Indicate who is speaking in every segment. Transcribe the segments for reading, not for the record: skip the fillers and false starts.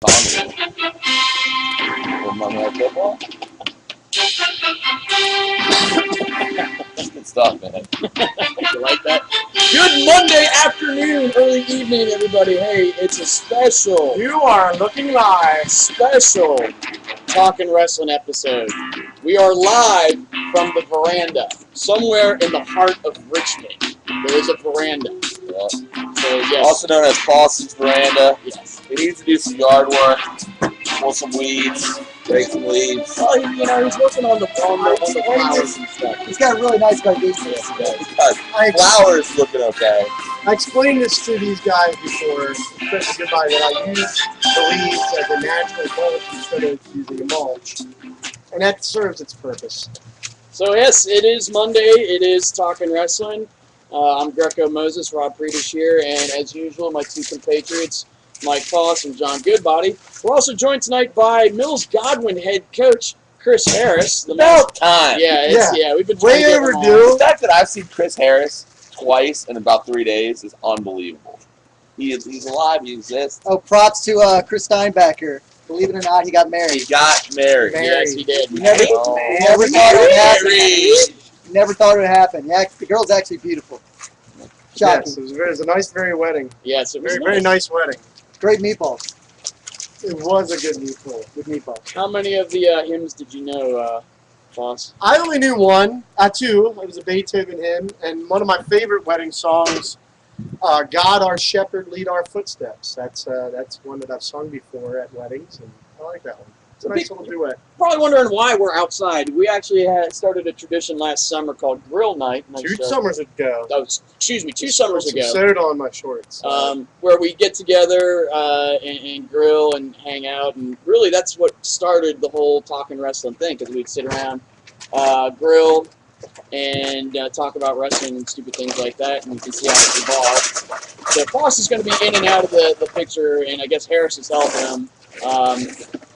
Speaker 1: Talkin. Monday Night Football. Good stuff, man.
Speaker 2: You like that? Good Monday afternoon, early evening, everybody. Hey, it's a special.
Speaker 3: You are looking live.
Speaker 2: Special Talkin' Wrestling episode. We are live from the veranda, somewhere in the heart of Richmond. There is a veranda.
Speaker 1: Yeah.
Speaker 2: So, yes.
Speaker 1: Also known as Boston's Veranda.
Speaker 2: Yes.
Speaker 1: He needs to do some yard work, pull some weeds, break some leaves.
Speaker 2: Well, he's working on the flowers and stuff.
Speaker 3: He's got a really nice gardenia.
Speaker 1: Flowers looking okay.
Speaker 3: I explained this to these guys before, especially Goodbye, that I use the leaves as a natural mulch instead of using a mulch. And that serves its purpose.
Speaker 2: So, yes, it is Monday. It is Talkin' Wrestling. I'm Greco Moses, Rob Pretish here, and as usual, my two compatriots, Mike Foss and John Goodbody. We're also joined tonight by Mills Godwin head coach Chris Harris.
Speaker 1: About time.
Speaker 2: Yeah, we've been trying
Speaker 3: way
Speaker 2: to get him on.
Speaker 3: overdue.
Speaker 1: The fact that I've seen Chris Harris twice in about 3 days is unbelievable. He's alive. He exists.
Speaker 4: Oh, props to Chris Steinbacher. Believe it or not, he got married.
Speaker 1: He got married.
Speaker 2: Yes, he did.
Speaker 4: Never thought it would happen. Never thought it would happen. Yeah, the girl's actually beautiful. Shocking.
Speaker 3: Yes, it was a nice, very wedding.
Speaker 2: Yes, it was
Speaker 3: Very nice wedding.
Speaker 4: Great meatballs.
Speaker 3: It was a good meatball.
Speaker 4: Good meatballs.
Speaker 2: How many of the hymns did you know, Foss?
Speaker 3: I only knew one, two. It was a Beethoven hymn, and one of my favorite wedding songs, "God Our Shepherd, Lead Our Footsteps." That's one that I've sung before at weddings, and I like that one. It's a nice little duet.
Speaker 2: Probably wondering why we're outside. We actually had started a tradition last summer called Grill Night.
Speaker 3: Two summers ago.
Speaker 2: Oh, excuse me, 2 summers ago.
Speaker 3: Sewed on my shorts.
Speaker 2: Where we get together and grill and hang out, and really that's what started the whole Talkin' Wrestling thing, because we'd sit around, grill, and talk about wrestling and stupid things like that, and you can see how it's evolved. So Foss is going to be in and out of the picture, and I guess Harris is helping him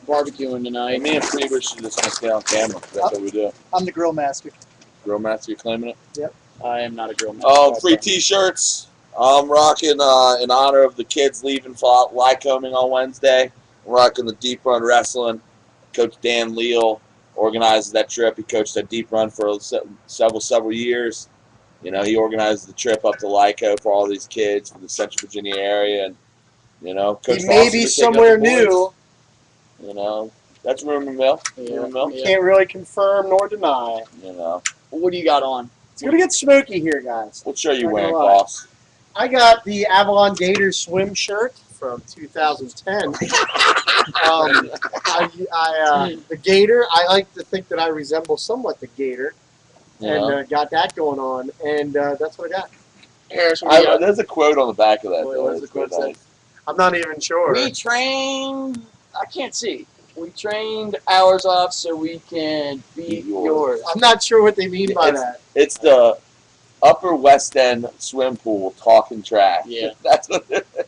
Speaker 2: barbecuing tonight.
Speaker 1: Me and Freebird should just stay on camera. That's what we do.
Speaker 4: I'm the grill master.
Speaker 1: Grill master, you claiming it?
Speaker 4: Yep.
Speaker 2: I am not a grill master.
Speaker 1: Oh, free T-shirts. I'm rocking in honor of the kids leaving for Lycoming on Wednesday. I'm rocking the Deep Run Wrestling. Coach Dan Leal organizes that trip. He coached at Deep Run for several years. You know, he organizes the trip up to Lyco for all these kids from the Central Virginia area, and you know, Coach
Speaker 4: He may be somewhere new.
Speaker 1: You know, that's rumor mill.
Speaker 2: Yeah.
Speaker 1: Rumor mill.
Speaker 2: Yeah.
Speaker 3: Can't really confirm nor deny.
Speaker 1: You know,
Speaker 2: What do you got on?
Speaker 3: It's gonna get smoky here, guys.
Speaker 1: what shirt you
Speaker 3: Not
Speaker 1: wearing,
Speaker 3: gonna lie.
Speaker 1: boss?
Speaker 3: I got the Avalon Gators swim shirt from 2010. The Gator, I like to think that I resemble somewhat the Gator, and got that going on, and that's what I got.
Speaker 2: Harris, what do you got?
Speaker 1: There's a quote on the back of that.
Speaker 2: Wait,
Speaker 1: though.
Speaker 2: what does the
Speaker 1: It's
Speaker 2: quote
Speaker 1: pretty
Speaker 2: say?
Speaker 3: I'm not even sure.
Speaker 2: We trained, I can't see. We trained hours off so we can beat yours.
Speaker 3: I'm not sure what they mean by that.
Speaker 1: It's the Upper West End swim pool talking trash.
Speaker 2: Yeah.
Speaker 1: That's what it is.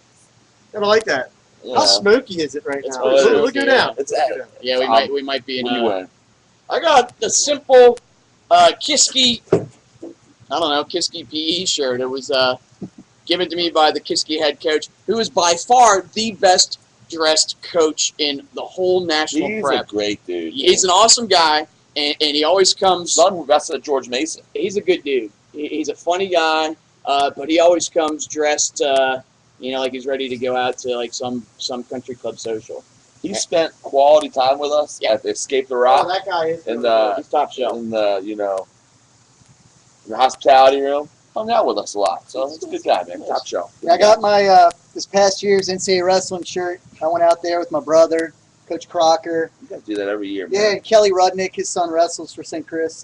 Speaker 3: I don't like that.
Speaker 1: You
Speaker 3: How
Speaker 1: know.
Speaker 3: smoky is it right
Speaker 2: It's
Speaker 3: now?
Speaker 2: really
Speaker 3: Look
Speaker 2: smoky,
Speaker 3: it down.
Speaker 1: It's
Speaker 3: Look it down.
Speaker 2: Yeah, we might be in
Speaker 1: What do you wearing?
Speaker 2: I got the simple Kiski, I don't know, Kiski PE shirt. It was given to me by the Kiski head coach, who is by far the best dressed coach in the whole national
Speaker 1: He's
Speaker 2: prep.
Speaker 1: a great dude.
Speaker 2: He's an awesome guy, and he always comes.
Speaker 1: Son wrestled at George Mason.
Speaker 2: He's a good dude. He's a funny guy, but he always comes dressed, like he's ready to go out to like some country club social.
Speaker 1: He spent quality time with us at the Escape the
Speaker 3: Oh,
Speaker 1: Rock
Speaker 3: that guy is.
Speaker 1: in the
Speaker 2: He's top shelf.
Speaker 1: in the hospitality room. Hung out with us a lot. So he's a good guy, man. Top shelf.
Speaker 4: Yeah, I got my this past year's NCAA wrestling shirt. I went out there with my brother, Coach Crocker.
Speaker 1: You guys do that every year, man.
Speaker 4: Yeah, and Kelly Rudnick, his son wrestles for St. Chris.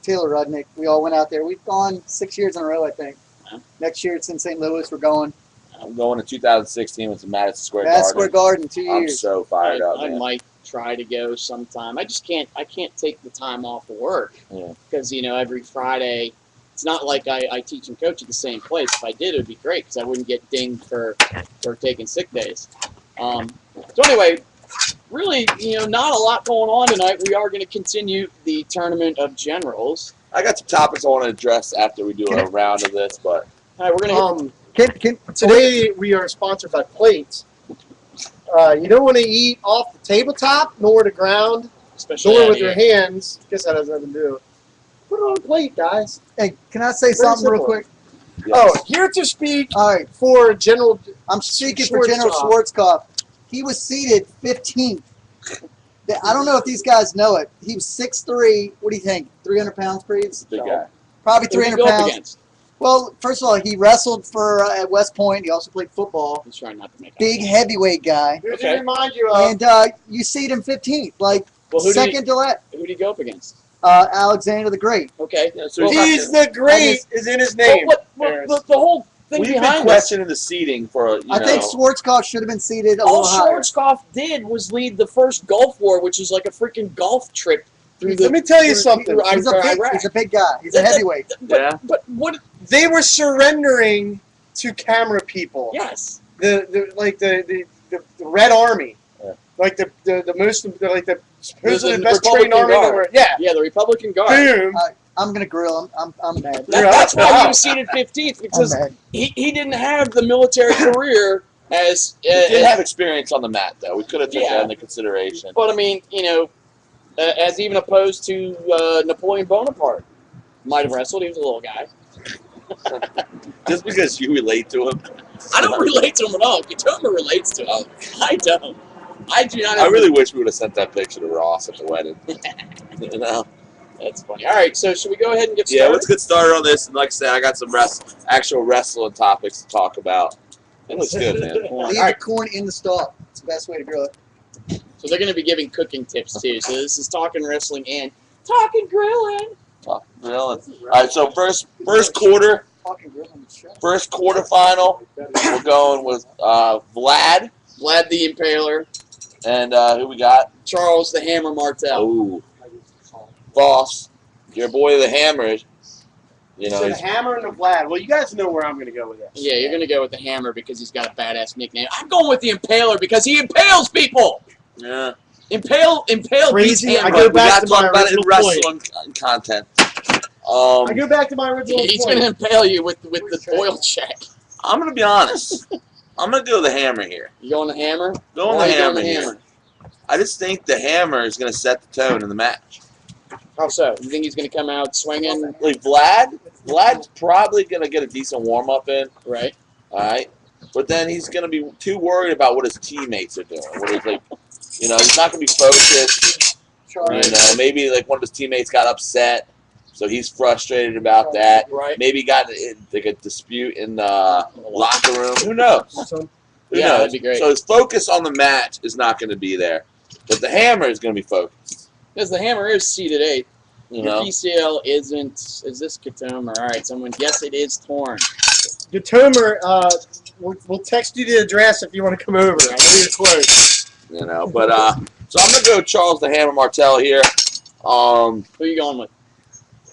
Speaker 4: Taylor Rudnick. We all went out there. We've gone 6 years in a row, I think.
Speaker 2: Wow.
Speaker 4: Next year it's in St. Louis. We're going.
Speaker 1: I'm going to 2016 with the Madison Square Garden.
Speaker 4: Madison Square Garden, 2
Speaker 1: I'm
Speaker 4: years.
Speaker 1: so fired up,
Speaker 2: I
Speaker 1: man.
Speaker 2: might try to go sometime. I just can't. I can't take the time off of work
Speaker 1: Yeah.
Speaker 2: because every Friday. It's not like I teach and coach at the same place. If I did, it would be great because I wouldn't get dinged for taking sick days. So anyway, really, not a lot going on tonight. We are going to continue the tournament of generals.
Speaker 1: I got some topics I want to address after we do a round of this, but
Speaker 2: All right, we're going to.
Speaker 3: Today we are sponsored by Plates. You don't want to eat off the tabletop, nor the ground,
Speaker 2: Especially
Speaker 3: nor
Speaker 2: out
Speaker 3: with
Speaker 2: here.
Speaker 3: your hands. Guess that has nothing to do. Put it on a plate, guys.
Speaker 4: Hey, can I say something real quick?
Speaker 3: Oh, here to speak
Speaker 4: All right,
Speaker 3: for General.
Speaker 4: I'm speaking for General Schwarzkopf. He was seated 15th. I don't know if these guys know it. He was 6'3". What do you think? 300 pounds, Preeves?
Speaker 1: Big guy.
Speaker 4: Probably
Speaker 2: Who did he
Speaker 4: 300
Speaker 2: go up
Speaker 4: pounds.
Speaker 2: against?
Speaker 4: Well, first of all, he wrestled for at West Point. He also played football.
Speaker 2: He's trying not to make
Speaker 4: Big heavyweight guy.
Speaker 3: Who does
Speaker 2: Okay.
Speaker 3: it remind you of?
Speaker 4: And you seat him 15th, like
Speaker 2: Well, who
Speaker 4: second to last.
Speaker 2: Who did he go up against?
Speaker 4: Alexander the Great.
Speaker 2: Okay.
Speaker 1: Yeah, so
Speaker 2: Well,
Speaker 3: He's the great is in his name.
Speaker 2: But the whole thing
Speaker 1: We've been
Speaker 2: behind this,
Speaker 1: questioning the seating for,
Speaker 4: I think Schwarzkopf should have been seated a
Speaker 2: all
Speaker 4: little higher.
Speaker 2: Schwarzkopf did was lead the first Gulf War, which is like a freaking golf trip through the.
Speaker 3: Let me tell you
Speaker 2: through-
Speaker 3: something.
Speaker 2: through
Speaker 4: He's a
Speaker 2: Iraq.
Speaker 4: big guy. He's a heavyweight.
Speaker 2: But what?
Speaker 3: They were surrendering to camera people.
Speaker 2: Yes.
Speaker 3: The Red Army.
Speaker 1: Yeah.
Speaker 3: Like the most like the supposedly
Speaker 2: The
Speaker 3: the best trained
Speaker 2: Republican
Speaker 3: army in the
Speaker 2: Guard.
Speaker 3: world. Yeah.
Speaker 2: Yeah, the Republican Guard.
Speaker 3: Boom.
Speaker 4: I'm gonna grill him. I'm mad.
Speaker 2: That's why he was seated 15th
Speaker 4: I'm
Speaker 2: because
Speaker 4: mad.
Speaker 2: he didn't have the military career as.
Speaker 1: We did have experience on the mat, though. We could have taken that into consideration.
Speaker 2: But I mean, as even opposed to Napoleon Bonaparte, might have wrestled. He was a little guy.
Speaker 1: Just because you relate to him.
Speaker 2: I don't relate to him at all. Katoma relates to him. I don't. I do not.
Speaker 1: I really wish we would have sent that picture to Ross at the wedding. You know?
Speaker 2: That's funny. All right, so should we go ahead and get started?
Speaker 1: Yeah, let's get started on this. And like I said, I got some actual wrestling topics to talk about. It looks good, man.
Speaker 4: Leave the corn in the stalk. It's the best way to grill it.
Speaker 2: So they're going to be giving cooking tips too. So this is talking wrestling and talking grilling.
Speaker 1: All right, so first quarter,
Speaker 4: Talking grilling is shit.
Speaker 1: first quarterfinal, we're going with Vlad
Speaker 2: Vlad the Impaler,
Speaker 1: and who we got?
Speaker 2: Charles the Hammer Martel.
Speaker 1: Oh, Voss, your boy the Hammer. You know,
Speaker 3: So the
Speaker 1: he's,
Speaker 3: Hammer and the Vlad. Well, you guys know where I'm going to go with this.
Speaker 2: Yeah, you're going to go with the Hammer because he's got a badass nickname. I'm going with the Impaler because he impales people.
Speaker 1: yeah.
Speaker 2: Impale beats
Speaker 3: Crazy. I
Speaker 2: Hammer.
Speaker 3: go
Speaker 1: We
Speaker 3: back
Speaker 1: got to
Speaker 3: to my
Speaker 1: talk about it in
Speaker 3: original
Speaker 1: wrestling content.
Speaker 3: I go back to my original
Speaker 2: He's
Speaker 3: point.
Speaker 2: going to impale you with the oil check.
Speaker 1: I'm gonna be honest. I'm gonna go the Hammer here.
Speaker 2: You going the Hammer?
Speaker 1: Going
Speaker 2: Why
Speaker 1: the
Speaker 2: are you going
Speaker 1: Hammer
Speaker 2: the
Speaker 1: here.
Speaker 2: Hammer?
Speaker 1: I just think the Hammer is gonna set the tone in the match.
Speaker 2: How so? You think he's going to come out swinging?
Speaker 1: Like Vlad's probably gonna get a decent warm up in.
Speaker 2: Right.
Speaker 1: All right, but then he's gonna be too worried about what his teammates are doing. What he's like, he's not gonna be focused. Maybe like one of his teammates got upset, so he's frustrated about that.
Speaker 2: Right.
Speaker 1: Maybe got like a dispute in the locker room. Who knows? Who
Speaker 2: Yeah,
Speaker 1: knows?
Speaker 2: that'd be great.
Speaker 1: So his focus on the match is not going to be there, but the Hammer is going to be focused.
Speaker 2: Because the Hammer is seated 8th.
Speaker 1: You
Speaker 2: Your
Speaker 1: know,
Speaker 2: PCL isn't. Is this Katoma? All right, someone. Yes, it is torn.
Speaker 3: Gatomer, we'll text you the address if you want to come over. I know you're close.
Speaker 1: but so I'm going to go Charles the Hammer Martel here.
Speaker 2: Who are you going with?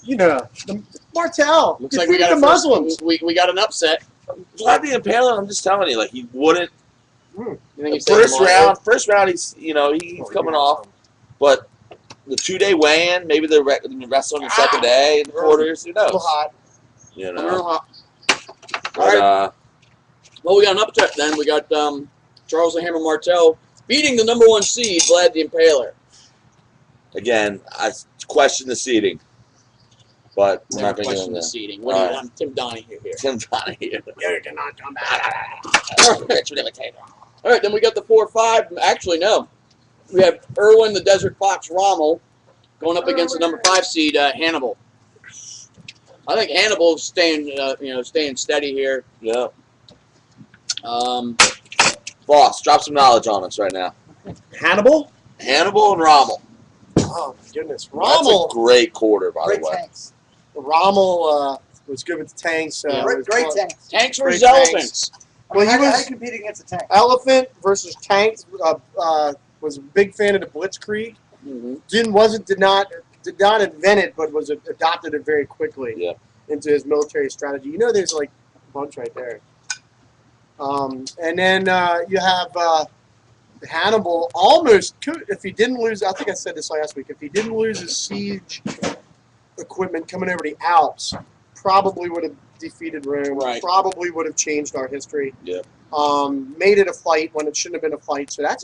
Speaker 3: The Martel.
Speaker 2: Looks like we
Speaker 3: defeated
Speaker 2: got
Speaker 3: the
Speaker 2: a first-
Speaker 3: Muslims.
Speaker 2: We got an upset.
Speaker 1: Vlad the Impaler, I'm just telling you, like he wouldn't.
Speaker 2: You think he's
Speaker 1: First round, he's he's coming off, but the 2-day weigh-in, maybe they're wrestling the second day in the quarters. Who
Speaker 3: A little
Speaker 1: knows?
Speaker 3: hot.
Speaker 1: But,
Speaker 2: All right. Well, we got an upset then. We got Charles the Hammer Martel beating the #1 seed, Vlad the Impaler.
Speaker 1: again, I question the seating, but we're not going to get
Speaker 2: question
Speaker 1: into
Speaker 2: the
Speaker 1: that.
Speaker 2: seeding. What do
Speaker 1: All
Speaker 2: you
Speaker 1: right.
Speaker 2: want? Tim Donahue here.
Speaker 1: Tim Donahue.
Speaker 2: You cannot come back. All right, then we got the 4-5. Actually, no. We have Erwin the Desert Fox Rommel going up against the #5 seed Hannibal. I think Hannibal's staying steady here.
Speaker 1: Yeah.
Speaker 2: Boss,
Speaker 1: Drop some knowledge on us right now.
Speaker 3: Hannibal?
Speaker 1: Hannibal and Rommel.
Speaker 3: Oh, my goodness.
Speaker 1: That's a
Speaker 3: Rommel.
Speaker 1: great quarter, by
Speaker 4: Great
Speaker 1: the way.
Speaker 4: tanks.
Speaker 3: Rommel was good with the tanks.
Speaker 2: Yeah,
Speaker 4: Great tanks.
Speaker 2: tanks
Speaker 3: Great
Speaker 2: versus
Speaker 3: tanks.
Speaker 2: elephants.
Speaker 3: Well,
Speaker 4: How
Speaker 3: he
Speaker 4: do
Speaker 3: was
Speaker 4: you compete against a tank?
Speaker 3: elephant versus tanks. Was a big fan of the Blitzkrieg.
Speaker 2: Mm-hmm.
Speaker 3: Did not invent it, but adopted it very quickly into his military strategy. There's like a bunch right there. And then you have Hannibal almost could, if he didn't lose. I think I said this last week. If he didn't lose his siege equipment coming over the Alps, probably would have defeated Rome.
Speaker 2: Right.
Speaker 3: Probably would have changed our history.
Speaker 1: Yeah.
Speaker 3: Made it a fight when it shouldn't have been a fight. So that's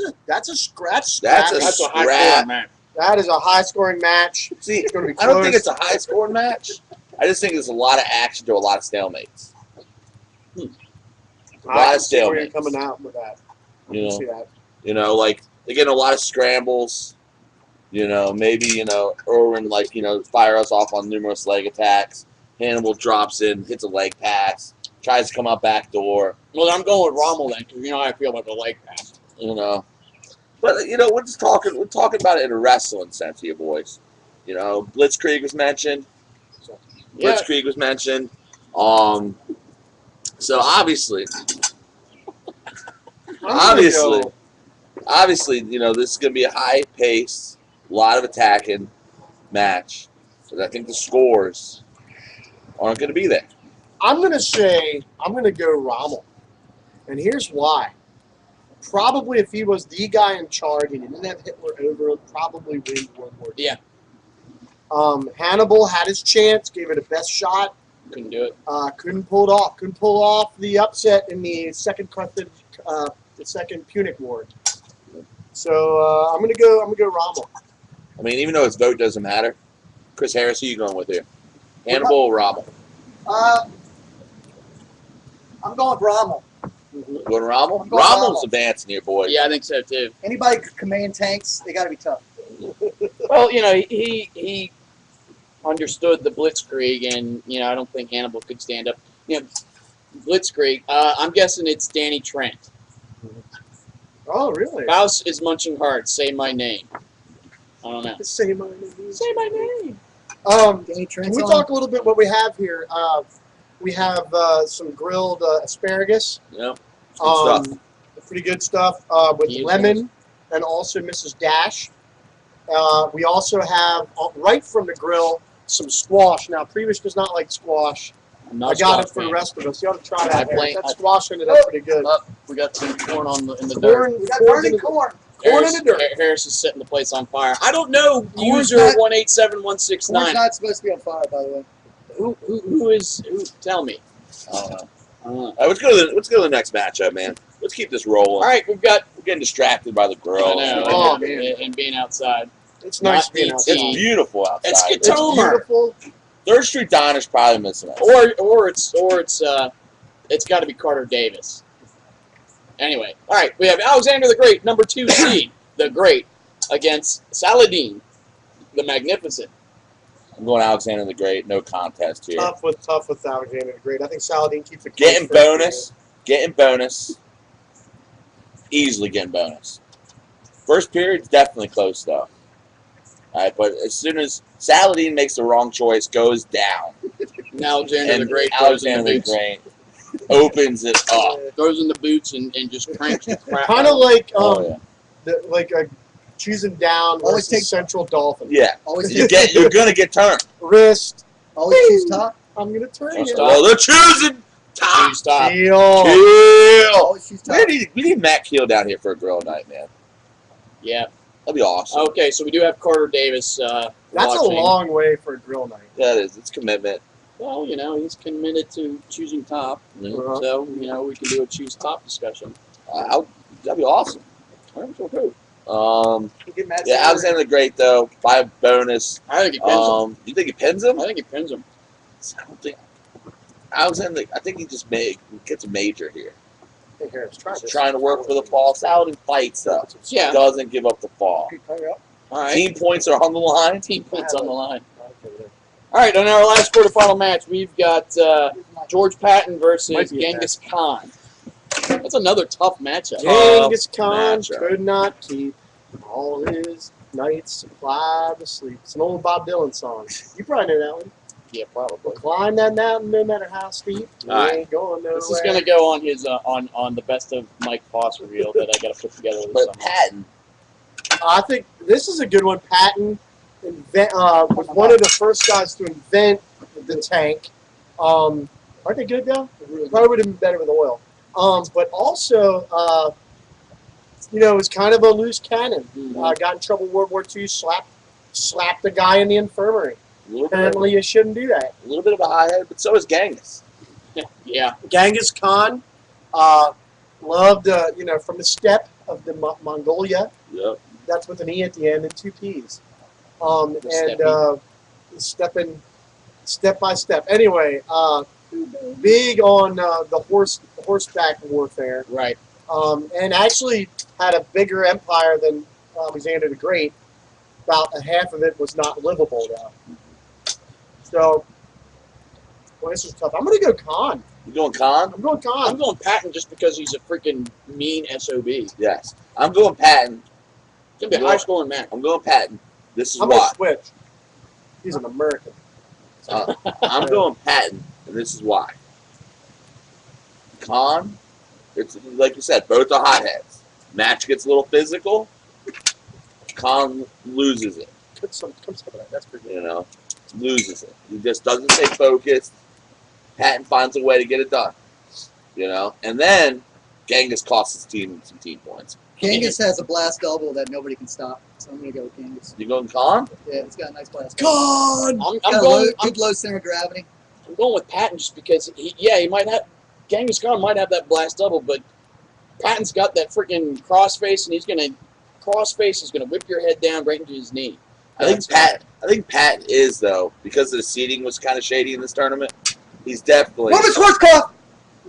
Speaker 3: a scratch.
Speaker 1: That's a
Speaker 2: That's a high
Speaker 1: scrap.
Speaker 2: scoring match.
Speaker 3: That is a high-scoring match.
Speaker 1: See,
Speaker 3: It's going to be
Speaker 1: I don't think
Speaker 3: close.
Speaker 1: it's a high-scoring match. I just think there's a lot of action to a lot of stalemates. A lot
Speaker 3: I
Speaker 1: of
Speaker 3: can see where you're
Speaker 1: stalemates.
Speaker 3: coming out with that. I
Speaker 1: You
Speaker 3: can
Speaker 1: know,
Speaker 3: see that.
Speaker 1: like they're getting a lot of scrambles. Maybe Irwin fire us off on numerous leg attacks. Hannibal drops in, hits a leg pass, tries to come out back door.
Speaker 2: Well, I'm going with Rommel then, because you know how I feel about the leg pass.
Speaker 1: But we're just talking. We're talking about it in a wrestling sense here, boys. Blitzkrieg was mentioned.
Speaker 2: Yeah.
Speaker 1: Blitzkrieg was mentioned. So obviously, this is going to be a high-paced, a lot of attacking match. Because I think the scores aren't going to be there.
Speaker 3: I'm going to go Rommel. And here's why. Probably if he was the guy in charge and he didn't have Hitler over him, probably win World War II.
Speaker 2: Yeah.
Speaker 3: Hannibal had his chance, gave it a best shot.
Speaker 2: Couldn't do it.
Speaker 3: Couldn't pull it off. Couldn't pull off the upset in the second Punic War. So I'm gonna go Rommel.
Speaker 1: I mean, even though his vote doesn't matter, Chris Harris, who you going with here? Hannibal or Rommel?
Speaker 4: I'm going with Rommel.
Speaker 1: Going Rommel?
Speaker 4: I'm going
Speaker 1: Rommel's
Speaker 4: Rommel.
Speaker 1: advancing here, boy.
Speaker 2: Yeah, I think so too.
Speaker 4: Anybody could command tanks, they got to be tough.
Speaker 2: Well, he understood the Blitzkrieg, and I don't think Hannibal could stand up. Blitzkrieg. I'm guessing it's Danny Trent.
Speaker 3: Oh, really?
Speaker 2: Mouse is munching hard. Say my name. I don't know.
Speaker 3: Say my name.
Speaker 2: Say my name.
Speaker 4: Danny
Speaker 3: Can
Speaker 4: Trent's
Speaker 3: we
Speaker 4: on.
Speaker 3: talk a little bit what we have here? We have some grilled asparagus.
Speaker 1: Yep. Good stuff.
Speaker 3: Pretty good stuff with
Speaker 2: Huge
Speaker 3: lemon and also Mrs. Dash. We also have, right from the grill, some squash. Now, Previous does not like squash.
Speaker 2: I'm not
Speaker 3: I got
Speaker 2: a
Speaker 3: it for
Speaker 2: fan.
Speaker 3: the rest of us. You ought to try
Speaker 2: I
Speaker 3: that.
Speaker 2: blame-
Speaker 3: That squash ended up pretty good.
Speaker 2: We got some corn in the dirt.
Speaker 3: Corn,
Speaker 4: We got
Speaker 3: corn's in
Speaker 4: burning
Speaker 3: the-
Speaker 4: corn.
Speaker 3: corn in the dirt.
Speaker 2: Harris is setting the place on fire. I don't know.
Speaker 4: Corn's
Speaker 2: User
Speaker 4: not-
Speaker 2: 187169.
Speaker 4: Corn's not supposed to be on fire, by the way.
Speaker 2: Who? Tell me.
Speaker 1: I don't know.
Speaker 2: I don't know.
Speaker 1: All right, let's go to the next matchup, man. Let's keep this rolling.
Speaker 2: All right, we've got.
Speaker 1: We're getting distracted by the grill.
Speaker 2: I know,
Speaker 3: Oh,
Speaker 2: and,
Speaker 3: man.
Speaker 2: and being outside.
Speaker 3: It's nice
Speaker 2: Not
Speaker 3: being
Speaker 2: DT.
Speaker 3: outside.
Speaker 1: It's beautiful outside.
Speaker 2: It's
Speaker 3: It's
Speaker 2: Tomer.
Speaker 3: beautiful.
Speaker 1: Third Street Diner's probably missing us.
Speaker 2: Or it's got to be Carter Davis. Anyway, all right, we have Alexander the Great, number 2 seed, the Great, against Saladin, the Magnificent.
Speaker 1: I'm going Alexander the Great. No contest here.
Speaker 3: Tough with Alexander the Great. I think Saladin keeps it
Speaker 1: Getting
Speaker 3: close for
Speaker 1: bonus. Getting bonus. Easily getting bonus. First period's definitely close, though. All right, but as soon as Saladin makes the wrong choice, goes down,
Speaker 2: And Alexander the
Speaker 1: and
Speaker 2: Great goes in
Speaker 1: Alexander
Speaker 2: the
Speaker 1: the
Speaker 2: boots,
Speaker 1: Great opens it up.
Speaker 2: goes in the boots and just cranks the crap.
Speaker 3: Kind of
Speaker 2: out.
Speaker 3: like
Speaker 1: Oh, yeah.
Speaker 3: like a choosing down
Speaker 4: Always
Speaker 3: versus
Speaker 4: take-
Speaker 3: Central Dolphin.
Speaker 1: Yeah.
Speaker 4: Always
Speaker 1: You're gonna get turned.
Speaker 3: Wrist.
Speaker 4: always choose top.
Speaker 3: I'm gonna turn
Speaker 2: Choose
Speaker 3: you.
Speaker 2: top.
Speaker 1: Well, they're choosing top.
Speaker 2: Choose top.
Speaker 3: Deal.
Speaker 1: Kill.
Speaker 4: Always choose top.
Speaker 1: We need Matt Keel down here for a grill night, man.
Speaker 2: Yeah.
Speaker 1: That'd be awesome.
Speaker 2: Okay, so we do have Carter Davis.
Speaker 3: That's
Speaker 2: watching.
Speaker 3: a long way for a grill night.
Speaker 1: That is. It's commitment.
Speaker 2: Well, he's committed to choosing top,
Speaker 3: Uh-huh.
Speaker 2: so we can do a choose top discussion.
Speaker 1: That'd be awesome.
Speaker 4: You get Matt
Speaker 1: Yeah,
Speaker 4: Sanders.
Speaker 1: Alexander the Great though. 5 bonus.
Speaker 2: I think he pins him.
Speaker 1: You think he pins him?
Speaker 2: I think he pins him.
Speaker 1: I don't think. Alexander, I think he just gets a major here.
Speaker 3: Hey, Harris, try
Speaker 1: He's
Speaker 3: this.
Speaker 1: trying to work for the fall. Saladin fights though.
Speaker 2: Yeah.
Speaker 1: Doesn't give up the fall.
Speaker 2: All right.
Speaker 1: Team points are on the line.
Speaker 2: 15 points on the line. All right, on our last quarterfinal match, we've got George Patton versus
Speaker 3: Might be a
Speaker 2: Genghis Khan. That's another tough matchup.
Speaker 3: Genghis Khan
Speaker 1: matchup.
Speaker 3: could not keep all his nights supplied with sleep. It's an old Bob Dylan song. You probably know that one.
Speaker 2: Yeah, probably.
Speaker 3: Climb that mountain no matter how steep. You
Speaker 1: All right.
Speaker 3: ain't going nowhere.
Speaker 2: This is going to go on his on the best of Mike Foss reel that I got to put together this
Speaker 1: But
Speaker 2: summer.
Speaker 1: Patton,
Speaker 3: I think this is a good one. Patton was one of the first guys to invent the tank. Aren't they good though? Probably would have been better with oil. But also, it's kind of a loose cannon. Got in trouble in World War II. Slapped a guy in the infirmary.
Speaker 1: a little
Speaker 3: Apparently, you shouldn't do that.
Speaker 1: bit of a high head, but so is Genghis.
Speaker 2: Yeah.
Speaker 3: Genghis Khan, Loved, from the steppe of the Mongolia.
Speaker 1: Yep.
Speaker 3: That's with an E at the end and 2 P's. Stepping step by step. Anyway, big on the horseback warfare.
Speaker 2: Right.
Speaker 3: And actually had a bigger empire than Alexander the Great. About a half of it was not livable, though. So, this is tough. I'm going to go Khan.
Speaker 1: You going Khan?
Speaker 3: I'm going Khan.
Speaker 2: I'm going Patton just because he's a freaking mean SOB. It's
Speaker 1: Yes. I'm going Patton.
Speaker 2: going to be a high-scoring match.
Speaker 1: I'm going Patton. This is
Speaker 3: I'm going
Speaker 1: why.
Speaker 3: to switch. He's an American.
Speaker 1: I'm going Patton, and this is why. Khan, it's like you said, both are hotheads. Match gets a little physical. Khan loses it.
Speaker 3: Some of that. That's pretty good.
Speaker 1: You know, loses it. He just doesn't stay focused. Patton finds a way to get it done. You know, and then Genghis costs his team some team points.
Speaker 4: Genghis has a blast double that nobody can stop, so I'm going to go with Genghis.
Speaker 1: You going Khan?
Speaker 4: Yeah, he's got a nice blast double.
Speaker 3: Khan!
Speaker 2: I'm going.
Speaker 4: Good low center of gravity.
Speaker 2: I'm going with Patton just because he might have Genghis Khan might have that blast double, but Patton's got that freaking crossface, and he's gonna crossface is gonna whip your head down right into his knee.
Speaker 1: I think Patton is though, because the seeding was kind of shady in this tournament. He's definitely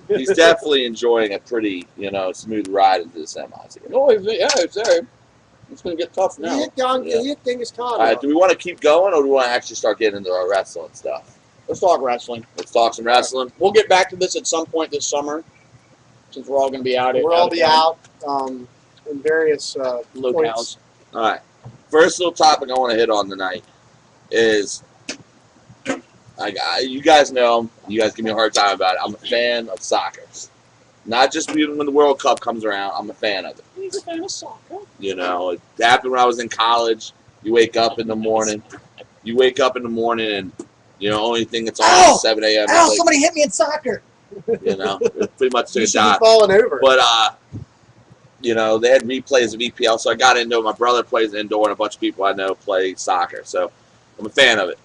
Speaker 1: he's definitely enjoying a pretty smooth ride into the semis here.
Speaker 2: Oh, it's there. It's gonna get tough now.
Speaker 3: You hit Genghis Khan.
Speaker 1: All right, do we want to keep going, or do we want to actually start getting into our wrestling stuff?
Speaker 2: Let's talk wrestling.
Speaker 1: Let's talk some wrestling.
Speaker 2: We'll get back to this at some point this summer, since we're all going to be out.
Speaker 3: We'll all be out in various
Speaker 2: locales.
Speaker 3: points.
Speaker 1: All right. First little topic I want to hit on tonight is, you guys know, you guys give me a hard time about it. I'm a fan of soccer. Not just when the World Cup comes around, I'm a fan of it.
Speaker 2: He's a fan of soccer.
Speaker 1: You know, it happened when I was in college. You wake up in the morning. And only thing that's on
Speaker 4: Ow!
Speaker 1: at 7 a.m.
Speaker 4: Ow,
Speaker 1: is
Speaker 4: somebody hit me in soccer.
Speaker 1: it pretty much took
Speaker 3: You
Speaker 1: a
Speaker 3: should be
Speaker 1: shot.
Speaker 3: falling over.
Speaker 1: But, they had replays of EPL, so I got into it. My brother plays indoor, and a bunch of people I know play soccer, so I'm a fan of it.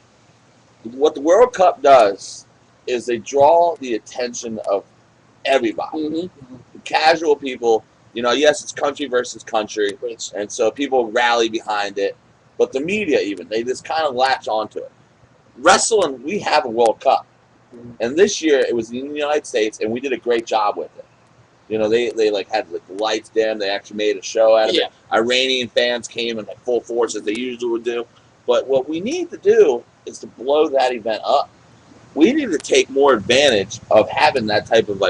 Speaker 1: What the World Cup does is they draw the attention of everybody.
Speaker 2: Mm-hmm.
Speaker 1: The casual people, yes, it's country versus country, and so people rally behind it. But the media even, they just kind of latch onto it. Wrestling, we have a World Cup. And this year, it was in the United States, and we did a great job with it. They had the lights dim. They actually made a show out of it. Iranian fans came in full force as they usually would do. But what we need to do is to blow that event up. We need to take more advantage of having that type of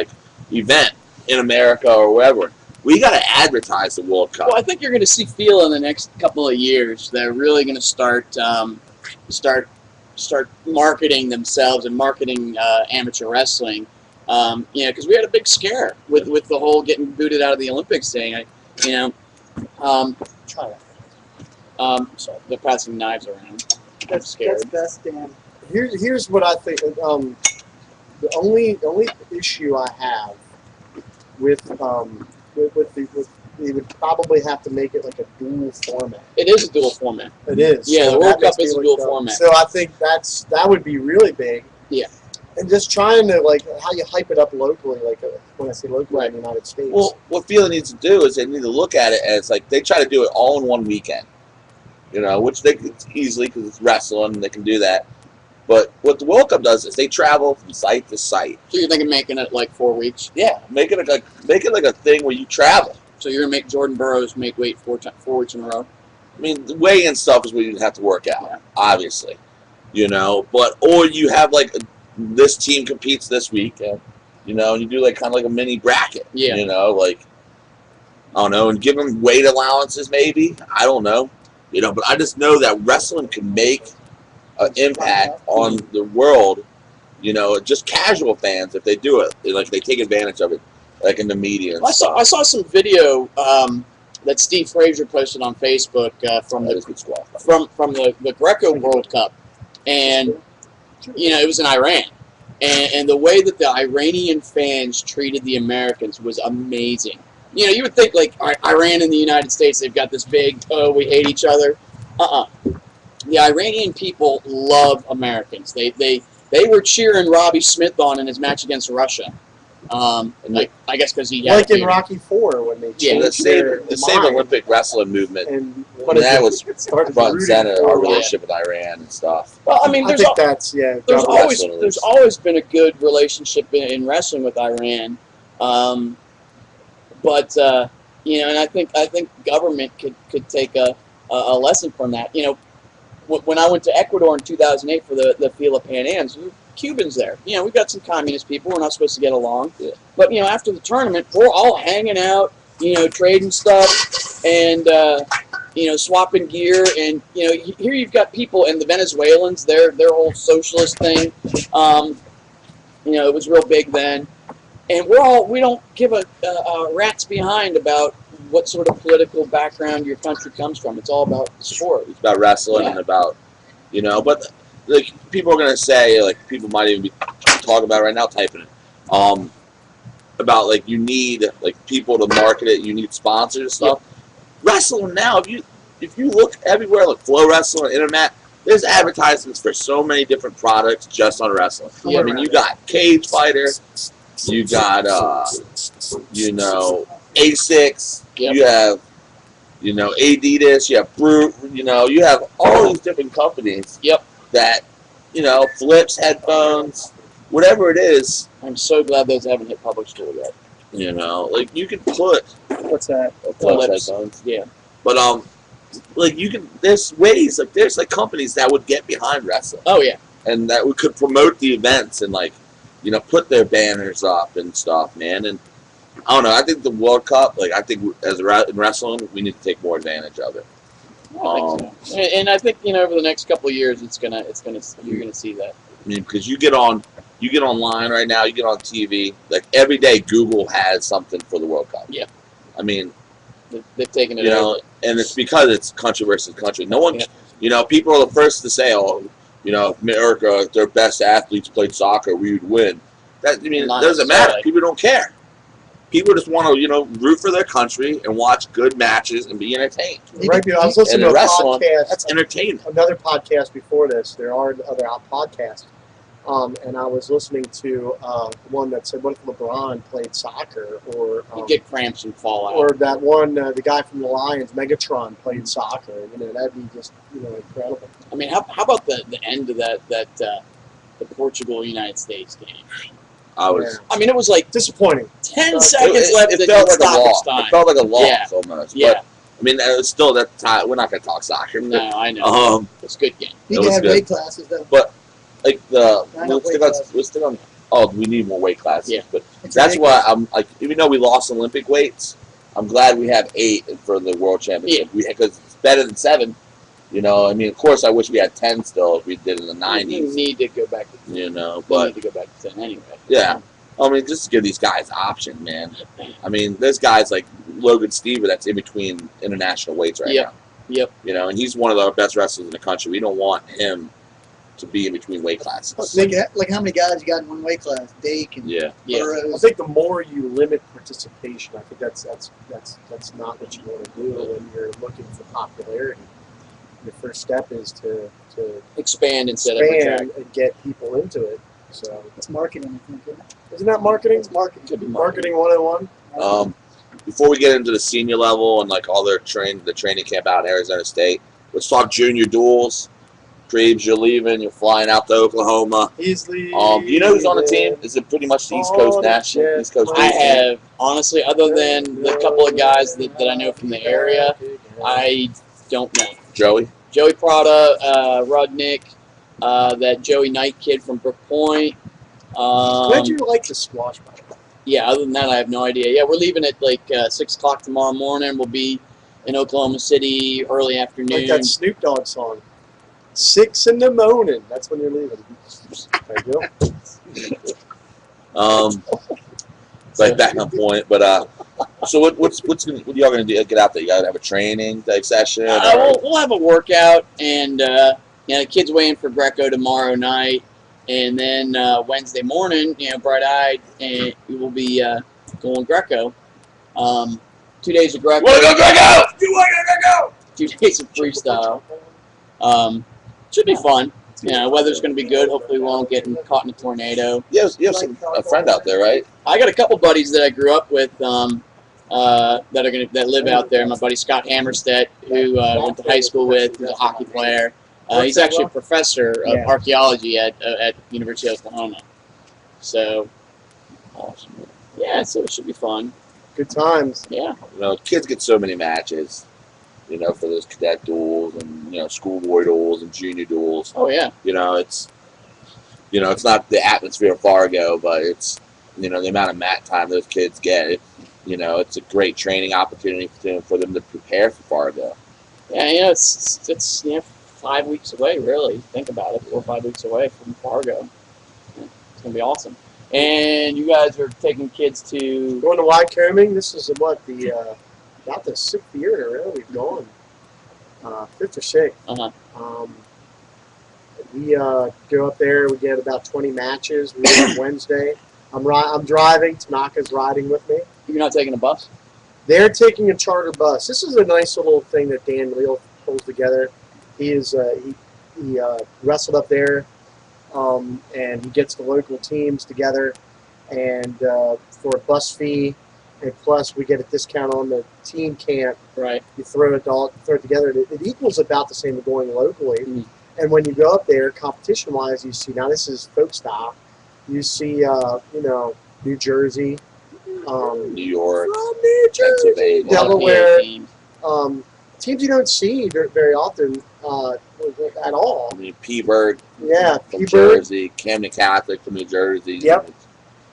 Speaker 1: event in America or wherever. We got to advertise the World Cup.
Speaker 2: Well, I think you're going to see in the next couple of years. They're really going to start marketing themselves and marketing amateur wrestling. Because we had a big scare with the whole getting booted out of the Olympics thing. Try that. So they're passing knives around.
Speaker 4: That's best, Dan.
Speaker 3: Here's what I think. The only issue I have with you would probably have to make it like a dual format.
Speaker 2: It is a dual format.
Speaker 3: It is.
Speaker 2: Yeah,
Speaker 3: so
Speaker 2: the World Cup is a dual format.
Speaker 3: So I think that would be really big.
Speaker 2: Yeah.
Speaker 3: And just trying to how you hype it up locally, when I say locally in the United States.
Speaker 1: Well, what Fila needs to do is they need to look at it as they try to do it all in one weekend. Which they could easily, because it's wrestling and they can do that. But what the World Cup does is they travel from site to site.
Speaker 2: So you're thinking making it 4 weeks?
Speaker 1: Yeah, make it like a thing where you travel.
Speaker 2: So you're gonna make Jordan Burroughs make weight 4 weeks in a row?
Speaker 1: I mean, the weigh-in stuff is what you have to work out, obviously. Or you have this team competes this week, and you do kind of a mini bracket.
Speaker 2: Yeah.
Speaker 1: I don't know, and give them weight allowances maybe. I don't know. But I just know that wrestling can make an impact on the world. Just casual fans, if they do it, they take advantage of it, in the media. And
Speaker 2: I saw some video that Steve Frazier posted on Facebook from the Greco World Cup, and it was in Iran, and the way that the Iranian fans treated the Americans was amazing. You would think Iran and the United States, they've got this big, we hate each other. The Iranian people love Americans. They were cheering Robbie Smith on in his match against Russia. Like I guess because he
Speaker 3: like
Speaker 2: had
Speaker 3: in Rocky IV when they
Speaker 2: Yeah.
Speaker 3: changed
Speaker 1: The same Olympic wrestling movement.
Speaker 3: and
Speaker 1: That was
Speaker 3: started
Speaker 1: front and
Speaker 3: rooting
Speaker 1: center,
Speaker 3: for
Speaker 1: our
Speaker 3: it.
Speaker 1: relationship with Iran and stuff.
Speaker 2: Well, I mean,
Speaker 3: I
Speaker 2: there's
Speaker 3: think that's
Speaker 2: there's
Speaker 3: government.
Speaker 2: always
Speaker 1: wrestling
Speaker 2: there's
Speaker 1: is-
Speaker 2: always been a good relationship in wrestling with Iran, but you know, and I think government could take a lesson from that. You know, when I went to Ecuador in 2008 for the FILA Pan Ams, there were Cubans there. You know, we've got some communist people. We're not supposed to get along, but you know, after the tournament, we're all hanging out. You know, trading stuff and you know, swapping gear. And you know, here you've got people and the Venezuelans. Their whole socialist thing. You know, it was real big then. And we don't give a rat's behind about what sort of political background your country comes from. It's all about the sport.
Speaker 1: It's about wrestling and about, you know, but like people are gonna say, like people might even be talking about it right now, typing it, about like you need like people to market it, you need sponsors and stuff. Wrestling now, if you look everywhere, like Flow Wrestling, Internet, there's advertisements for so many different products just on wrestling.
Speaker 2: Yeah.
Speaker 1: I mean, you got Cage Fighter, you got you know, A6,
Speaker 2: Yep.
Speaker 1: you have, you know, Adidas, you have Brute, you know, you have all these different companies.
Speaker 2: Yep.
Speaker 1: That, you know, flips, headphones, whatever it is,
Speaker 2: I'm so glad those haven't hit public school yet.
Speaker 1: you know, like you can put
Speaker 3: What's that?
Speaker 1: flips, headphones.
Speaker 2: Yeah.
Speaker 1: But like you can, there's ways, like there's like companies that would get behind wrestling
Speaker 2: Oh yeah.
Speaker 1: and that we could promote the events and like, you know, put their banners up and stuff, man. And I don't know. I think the World Cup, like I think as in wrestling, we need to take more advantage of it.
Speaker 2: I think so. And I think, you know, over the next couple of years, you're gonna see that.
Speaker 1: I mean, because you get online right now, you get on TV, like every day Google has something for the World Cup.
Speaker 2: Yeah.
Speaker 1: I mean,
Speaker 2: They've taken it
Speaker 1: you know,
Speaker 2: over.
Speaker 1: and it's because it's country versus country. No one,
Speaker 2: Yeah.
Speaker 1: you know, people are the first to say, oh, you know, if America, if their best athletes played soccer, we would win. That, I mean, it
Speaker 2: Not
Speaker 1: doesn't matter.
Speaker 2: necessarily.
Speaker 1: People don't care. People just want to, you know, root for their country and watch good matches and be entertained.
Speaker 3: Right, I was listening to
Speaker 1: And
Speaker 3: a
Speaker 1: wrestling,
Speaker 3: podcast.
Speaker 1: that's entertainment.
Speaker 3: Another podcast before this. There are other podcasts. And I was listening to one that said, what if LeBron played soccer? Or
Speaker 2: You get cramps and fall out.
Speaker 3: or that one, the guy from the Lions, Megatron, played soccer. You know, that'd be just, you know, incredible.
Speaker 2: I mean, how about the end of the Portugal United States game?
Speaker 1: I was.
Speaker 2: I mean, it was like
Speaker 3: Disappointing.
Speaker 2: 10 seconds left
Speaker 1: It
Speaker 2: at
Speaker 1: felt like a
Speaker 2: stoppage
Speaker 1: loss.
Speaker 2: time.
Speaker 1: It felt like a loss
Speaker 2: Yeah.
Speaker 1: almost.
Speaker 2: Yeah.
Speaker 1: But, I mean, it's still that time. We're not going to talk soccer.
Speaker 2: No, I know. It's a good game.
Speaker 4: You
Speaker 1: It
Speaker 4: can
Speaker 1: was
Speaker 4: have
Speaker 1: good.
Speaker 4: weight classes though.
Speaker 1: Like we're still on. Oh, we need more weight classes.
Speaker 2: Yeah.
Speaker 1: But
Speaker 4: It's
Speaker 1: that's
Speaker 4: ridiculous.
Speaker 1: why I'm like, even though we lost Olympic weights, I'm glad we have 8 for the World Championship. Because it's better than 7. You know, I mean, of course, I wish we had 10 still if we did in the
Speaker 2: You
Speaker 1: 90s.
Speaker 2: need to go back to 10.
Speaker 1: You know,
Speaker 2: You
Speaker 1: but
Speaker 2: need to go back to 10 anyway.
Speaker 1: yeah. I mean, just to give these guys option, man. I mean, there's guys like Logan Stever that's in between international weights right now.
Speaker 2: Yep.
Speaker 1: You know, and he's one of the best wrestlers in the country. We don't want him to be in between weight classes.
Speaker 4: Like how many guys you got in one weight class? Dake and
Speaker 1: Yeah.
Speaker 2: Yeah.
Speaker 3: I
Speaker 4: Burroughs.
Speaker 3: think the more you limit participation, I think that's not what you want to do when you're looking for popularity. Your first step is to
Speaker 2: Expand instead of retract.
Speaker 3: expand and get people into it. So
Speaker 4: It's marketing, I think. Isn't it?
Speaker 3: isn't that marketing?
Speaker 4: It's marketing.
Speaker 2: Could be
Speaker 3: Marketing 101.
Speaker 1: Before we get into the senior level and like all the training camp out in Arizona State, let's talk junior duels. Preebs, you're leaving. You're flying out to Oklahoma.
Speaker 3: He's leaving.
Speaker 1: Do you know who's on the team? Is it pretty much the East Coast National? East Coast
Speaker 2: I
Speaker 1: team?
Speaker 2: have, honestly, other than the couple of guys that I know from the area, I don't know.
Speaker 1: Joey.
Speaker 2: Joey Prada, Rudnick, that Joey Knight kid from Brook Point.
Speaker 3: When did you like the squash match?
Speaker 2: Yeah, other than that, I have no idea. Yeah, we're leaving at like 6 o'clock tomorrow morning. We'll be in Oklahoma City early afternoon.
Speaker 3: Like that Snoop Dogg song. 6 in the morning. That's when you're leaving. There you go.
Speaker 1: Like back on point, but so what y'all gonna do? Get out there? You gotta have a training type session. Or?
Speaker 2: We'll have a workout, and the kids weigh in for Greco tomorrow night, and then Wednesday morning, bright-eyed, and we will be going Greco. 2 days of Greco.
Speaker 1: Wanna go Greco? You wanna go Greco?
Speaker 2: 2 days of freestyle. Should be fun. Weather's going to be good. Hopefully, we won't get caught in a tornado.
Speaker 1: You have a friend out there, right?
Speaker 2: I got a couple buddies that I grew up with that live out there. My buddy Scott Hammerstedt, who went to high school with, who's a hockey player. He's actually a professor of archaeology at University of Oklahoma. So,
Speaker 1: Awesome.
Speaker 2: yeah, so it should be fun.
Speaker 3: Good times.
Speaker 2: Yeah.
Speaker 1: Kids get so many matches, for those cadet duels and, schoolboy duels and junior duels.
Speaker 2: Oh, yeah.
Speaker 1: It's not the atmosphere of Fargo, but it's, the amount of mat time those kids get. It's a great training opportunity for them to prepare for Fargo.
Speaker 2: Yeah, it's 5 weeks away, really. Think about it, 4 or 5 weeks away from Fargo. It's going to be awesome. And you guys are taking kids to...
Speaker 3: Going to Wycoming. This is about the 6th year in a row we've gone. 5th or 6th.
Speaker 2: Uh-huh.
Speaker 3: We go up there. We get about 20 matches. We go on Wednesday. I'm driving. Tanaka's riding with me.
Speaker 2: You're not taking a bus?
Speaker 3: They're taking a charter bus. This is a nice little thing that Dan Leal pulls together. He wrestled up there, and he gets the local teams together, and for a bus fee, and plus we get a discount on the team camp.
Speaker 2: Right.
Speaker 3: You throw it together. It equals about the same as going locally.
Speaker 2: Mm-hmm.
Speaker 3: And when you go up there, competition-wise, you see, now this is folk style. You see, New Jersey,
Speaker 1: New York,
Speaker 3: New Jersey,
Speaker 1: Pennsylvania,
Speaker 3: Delaware,
Speaker 2: teams.
Speaker 3: teams you don't see very often at all.
Speaker 1: P-Bird
Speaker 3: Yeah,
Speaker 1: from
Speaker 3: P-Bird.
Speaker 1: Jersey, Camden Catholic from New Jersey.
Speaker 3: Yep.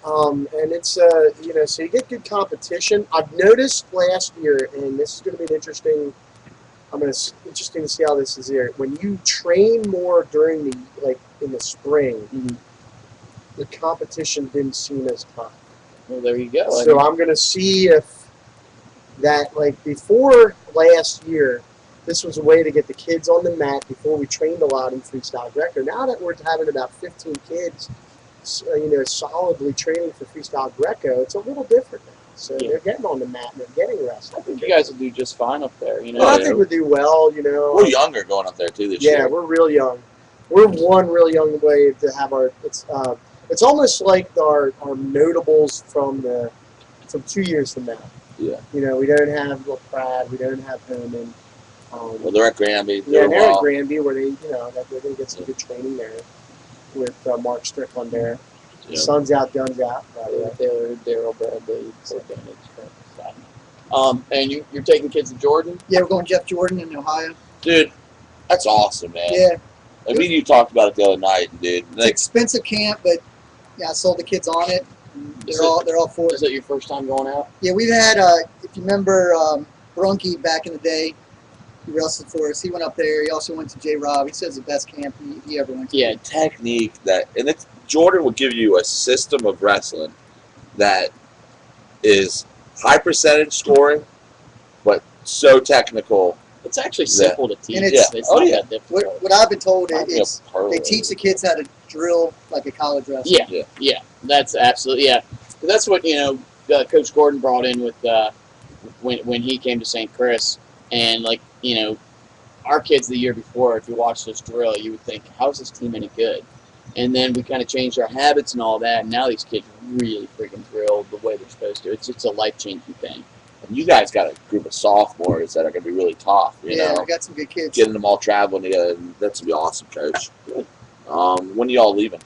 Speaker 3: And it's so you get good competition. I've noticed last year, and this is going to be interesting to see how this is here. When you train more during in the spring,
Speaker 2: Mm-hmm.
Speaker 3: the competition didn't seem as tough.
Speaker 2: Well, there you go.
Speaker 3: So I'm going to see if that, before last year, this was a way to get the kids on the mat before we trained a lot in freestyle Greco. Now that we're having about 15 kids, solidly training for freestyle Greco, it's a little different now. So they're getting on the mat and they're getting wrestled.
Speaker 2: I think you guys will do just fine up there.
Speaker 3: Well, I think we'll do well.
Speaker 1: We're younger going up there too this year.
Speaker 3: Yeah, we're real young. We're one real young way to have our. It's almost like our notables from 2 years from now.
Speaker 1: Yeah.
Speaker 3: We don't have LaPrade, we don't have Herman.
Speaker 1: Well, they're at Granby.
Speaker 3: Yeah, they're at Granby where they're going to get some good training there with Mark Strickland there.
Speaker 1: Yeah.
Speaker 3: Sun's out, guns out. By the way.
Speaker 2: Daryl Bradley advantage. And you're taking kids to Jordan?
Speaker 4: Yeah, we're going Jeff Jordan in Ohio.
Speaker 1: Dude, that's awesome, man.
Speaker 4: Yeah.
Speaker 1: You talked about it the other night, dude.
Speaker 4: It's expensive camp, but yeah, I sold the kids on it. They're all for it.
Speaker 2: Is that your first time going out?
Speaker 4: Yeah, we've had if you remember Brunke back in the day, he wrestled for us. He went up there. He also went to J. Rob. He says the best camp he ever went to.
Speaker 1: Yeah, technique Jordan will give you a system of wrestling that is high percentage scoring, but so technical.
Speaker 2: It's actually simple to teach.
Speaker 4: And
Speaker 2: It's not that difficult.
Speaker 4: What I've been told is
Speaker 1: They
Speaker 4: they teach the kids how to drill like a college wrestler.
Speaker 2: Yeah. That's absolutely, That's what, Coach Gordon brought in with when he came to St. Chris. And, our kids the year before, if you watched us drill, you would think, how is this team any good? And then we kind of changed our habits and all that, and now these kids really freaking drill the way they're supposed to. It's a life-changing thing.
Speaker 1: And you guys got a group of sophomores that are going to be really tough,
Speaker 4: we got some good kids.
Speaker 1: Getting them all traveling together, that's going to be awesome, Coach. When are y'all leaving?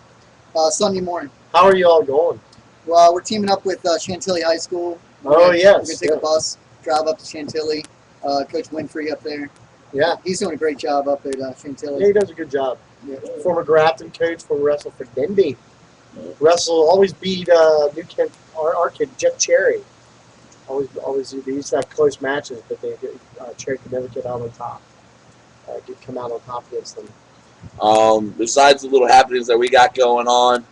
Speaker 4: Sunday morning.
Speaker 3: How are you all going?
Speaker 4: Well, we're teaming up with Chantilly High School.
Speaker 3: Oh, yes.
Speaker 4: We're going to take a bus, drive up to Chantilly. Coach Winfrey up there.
Speaker 3: Yeah.
Speaker 4: He's doing a great job up at Chantilly.
Speaker 3: Yeah, he does a good job.
Speaker 4: Yeah.
Speaker 3: Former Grafton coach, former wrestler for Denby. Russell always beat New Kent, our kid, Jeff Cherry. Always, they used to have close matches, but Cherry could never get out on top. Could come out on top against them.
Speaker 1: Besides the little happenings that we got going on,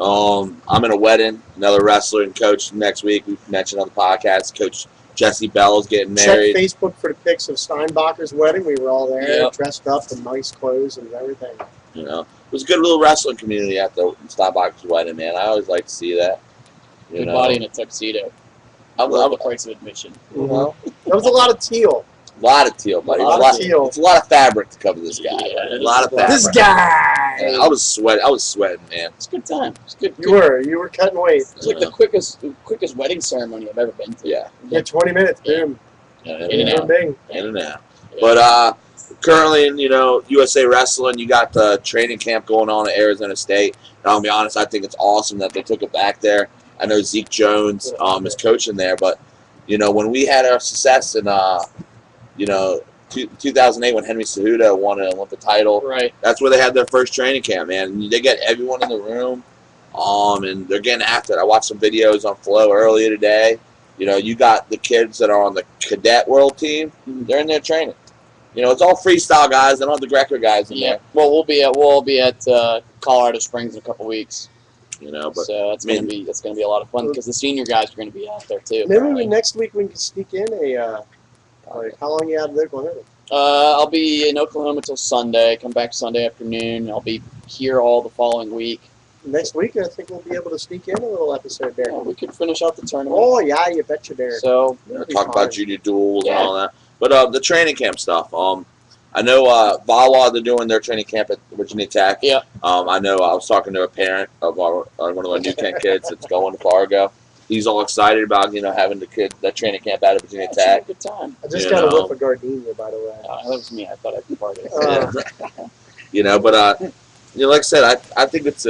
Speaker 1: I'm in a wedding. Another wrestler and coach next week. We've mentioned on the podcast, Coach Jesse Bell is getting married.
Speaker 3: Check Facebook for the pics of Steinbacher's wedding. We were all there,
Speaker 1: Yep.
Speaker 3: dressed up in nice clothes and everything.
Speaker 1: It was a good little wrestling community at the Steinbacher's wedding, man. I always like to see that.
Speaker 2: Good body in a tuxedo.
Speaker 1: I
Speaker 2: Love the price of admission.
Speaker 3: There was a lot of teal.
Speaker 1: A lot of teal, buddy.
Speaker 3: A lot of teal.
Speaker 1: It's a lot of fabric to cover this guy.
Speaker 2: Yeah,
Speaker 1: A lot of fabric.
Speaker 3: This guy.
Speaker 1: Yeah, I was sweating, man.
Speaker 2: It's a good time. It's good.
Speaker 3: You were cutting weight.
Speaker 2: It's like the quickest wedding ceremony I've ever been to.
Speaker 1: Yeah.
Speaker 3: Yeah, 20 minutes. Boom.
Speaker 2: In and out.
Speaker 3: Bing.
Speaker 1: In and out. But currently in USA Wrestling, you got the training camp going on at Arizona State. And I'll be honest, I think it's awesome that they took it back there. I know Zeke Jones is coaching there, but when we had our success in 2008 when Henry Cejudo won an Olympic title,
Speaker 2: Right.
Speaker 1: that's where they had their first training camp, man. And they get everyone in the room, and they're getting after it. I watched some videos on Flow earlier today. You got the kids that are on the cadet world team. They're in there training. It's all freestyle guys. They don't have the Greco guys in there.
Speaker 2: Well, we'll be at Colorado Springs in a couple weeks.
Speaker 1: But
Speaker 2: So that's gonna be a lot of fun because the senior guys are gonna be out there too.
Speaker 3: Maybe next week we can sneak in a. How long are you out of Oklahoma?
Speaker 2: I'll be in Oklahoma till Sunday. Come back Sunday afternoon. I'll be here all the following week.
Speaker 3: Next week, I think we'll be able to sneak in a little episode there.
Speaker 2: Yeah, we could finish out the tournament.
Speaker 3: Oh yeah, you betcha, Derek.
Speaker 2: So
Speaker 1: talk about junior duels and all that. But the training camp stuff. I know Vawa, they're doing their training camp at Virginia Tech.
Speaker 2: Yeah.
Speaker 1: I know I was talking to a parent of one of our New Kent kids that's going to Fargo. He's all excited about having that training camp out of Virginia Tech.
Speaker 2: It's a good time.
Speaker 3: I just got a whiff of Gardenia, by the way.
Speaker 2: That was me. I thought I'd be part of it.
Speaker 1: But like I said, I think it's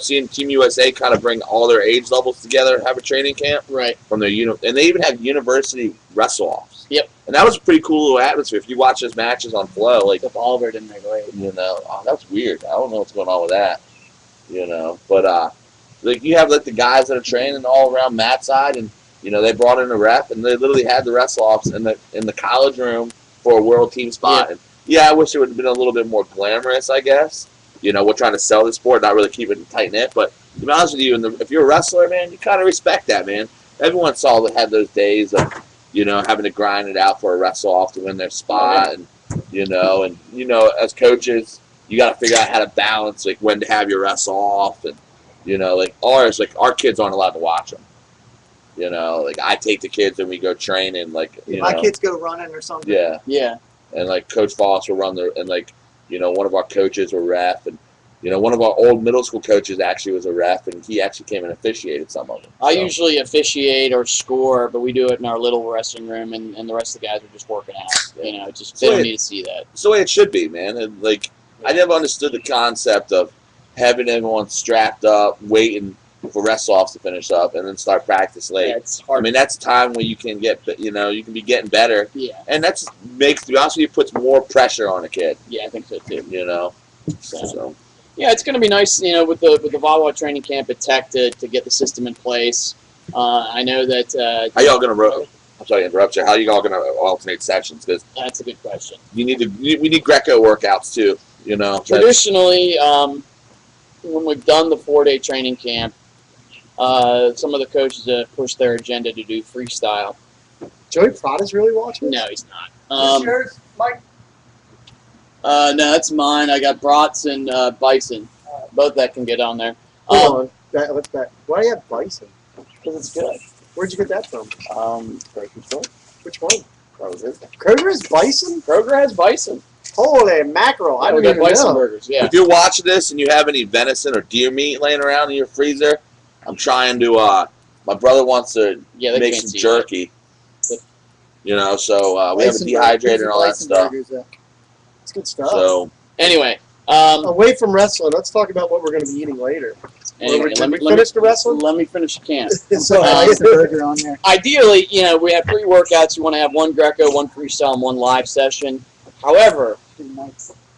Speaker 1: seeing Team USA kind of bring all their age levels together and have a training camp.
Speaker 2: Right.
Speaker 1: From their and they even have university wrestle-offs.
Speaker 2: Yep.
Speaker 1: And that was a pretty cool little atmosphere. If you watch those matches on Flow, like
Speaker 2: the Oliver didn't make weight.
Speaker 1: That's weird. I don't know what's going on with that. But you have the guys that are training all around Matt's side, and they brought in a rep, and they literally had the wrestle-offs in the college room for a world team spot.
Speaker 2: Yeah.
Speaker 1: And I wish it would have been a little bit more glamorous, I guess. We're trying to sell the sport, not really keep it tight-knit. But to be honest with you, if you're a wrestler, man, you kind of respect that, man. Everyone had those days of, having to grind it out for a wrestle-off to win their spot. And, as coaches, you got to figure out how to balance, when to have your wrestle-off. And, our kids aren't allowed to watch them. I take the kids and we go train and,
Speaker 4: my kids go running or something.
Speaker 1: Yeah.
Speaker 2: Yeah.
Speaker 1: And, Coach Voss will run one of our coaches were ref, and one of our old middle school coaches actually was a ref, and he actually came and officiated some of them.
Speaker 2: I usually officiate or score, but we do it in our little wrestling room, and the rest of the guys are just working out. They don't need to see that.
Speaker 1: It's the way it should be, man. And I never understood the concept of having everyone strapped up, waiting for wrestle-offs to finish up, and then start practice late.
Speaker 2: Yeah, it's hard.
Speaker 1: I mean, that's time when you can get, you can be getting better.
Speaker 2: Yeah.
Speaker 1: And to be honest with you, puts more pressure on a kid.
Speaker 2: Yeah, I think so too.
Speaker 1: So.
Speaker 2: Yeah, it's going to be nice, with the Vawa training camp at Tech to get the system in place. I know that.
Speaker 1: How y'all going to? I'm sorry to interrupt you. How are you all going to alternate sessions? Because
Speaker 2: that's a good question.
Speaker 1: we need Greco workouts too.
Speaker 2: Traditionally, when we've done the 4-day training camp, some of the coaches have pushed their agenda to do freestyle.
Speaker 3: Joey Prada's really watching?
Speaker 2: No, he's not.
Speaker 4: Yours, Mike?
Speaker 2: No, that's mine. I got Brats and Bison. Both that can get on there.
Speaker 3: Hold on. What's that? Why do you have Bison?
Speaker 2: Because it's good.
Speaker 3: Where'd you get that from?
Speaker 2: Grocery store.
Speaker 3: Which one?
Speaker 2: Kroger.
Speaker 3: Kroger has Bison?
Speaker 2: Kroger has Bison.
Speaker 3: Holy mackerel. I
Speaker 2: We
Speaker 3: didn't
Speaker 2: got
Speaker 3: even
Speaker 2: Bison
Speaker 3: know.
Speaker 2: burgers, yeah.
Speaker 1: If you're watching this and you have any venison or deer meat laying around in your freezer, I'm trying to. My brother wants to
Speaker 2: Yeah, they
Speaker 1: make
Speaker 2: can't
Speaker 1: some
Speaker 2: see
Speaker 1: jerky.
Speaker 2: that.
Speaker 1: So we have it dehydrated and all that stuff.
Speaker 3: It's good stuff.
Speaker 1: So
Speaker 2: Anyway,
Speaker 3: Away from wrestling, let's talk about what we're going to be eating later.
Speaker 2: anyway
Speaker 3: Did we finish the wrestling?
Speaker 2: Let me finish a can.
Speaker 4: So nice burger on there.
Speaker 2: Ideally, we have 3 workouts. You want to have 1 Greco, 1 freestyle, and 1 live session. However,